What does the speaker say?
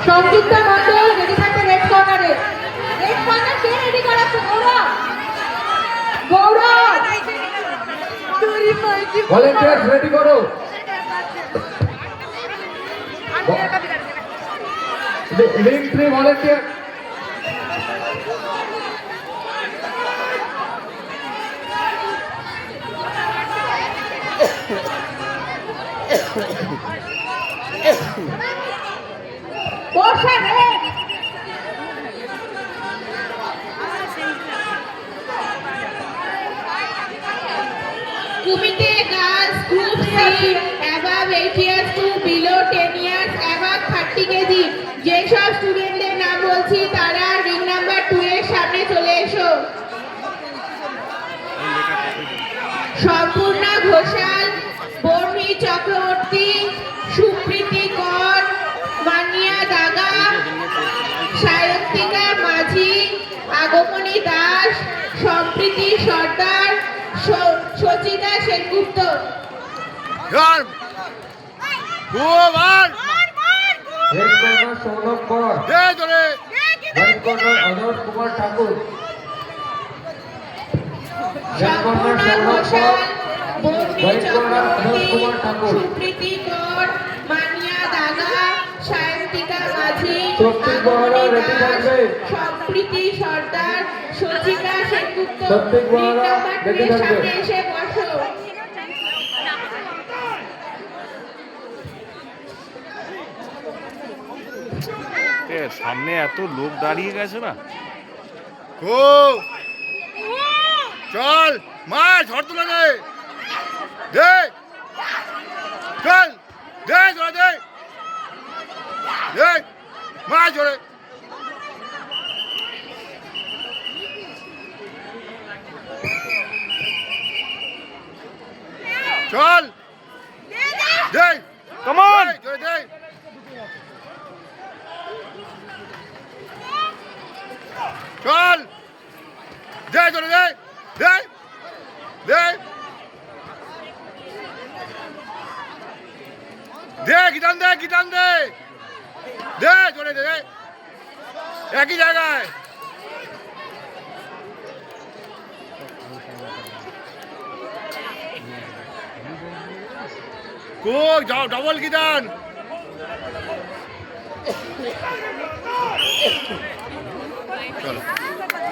Sanjukta Mondal ready থাকবে red corner. Red corner কে ready করাচ্ছে? গৌরব। গৌরব ভলেন্টিয়ার্স রেডি করো। Ring 3 volunteer. Barsha red. Kumite girls group C above 8 years to below 10 years above 30 kg যে সব স্টুডেন্টদের নাম বলছি তারা রিং নাম্বার 2 এর সামনে চলে এসো। সম্পূর্ণা ঘোষাল, বর্ণী চক্রবর্তী, সুপ্রীতি কর, মানিয়া দাগা, সায়ন্তিকা মাঝি, আগমনী দাস, সম্প্রীতি সর্দার, সচিতা সেনগুপ্ত। রেড কর্নার সৌরভ কর। হোয়াইট কর্নার অজয় কুমার ঠাকুর। রেড কর্নার সম্পূর্ণা সৌরভ কর। ঘোষাল, বর্ণী হোয়াইট কর্নার অজয় চক্রবর্তী, কুমার ঠাকুর। সুপ্রীতি কর, মানিয়া দাগা, সায়ন্তিকা মাঝি, শক্তি বহরা আগমনী রেডি দাস, থাকবে। সম্প্রীতি সর্দার, সচিতা সেনগুপ্ত। শক্তি রিং বহরা নাম্বার 2 রেডি এর থাকবে। সামনে এসে বসো। সামনে এত লোক দাঁড়িয়ে গেছে না। চল মার ঝড় তুলে দে দে চল দে জোরে দে দে মার জোরে চল দে কাম অন জোরে দে চল দে জোরে দে দে দে দে গিটান দে গিটান দে দে জোরে দে একই জায়গায় কোক যাও ডবল গিটান চলো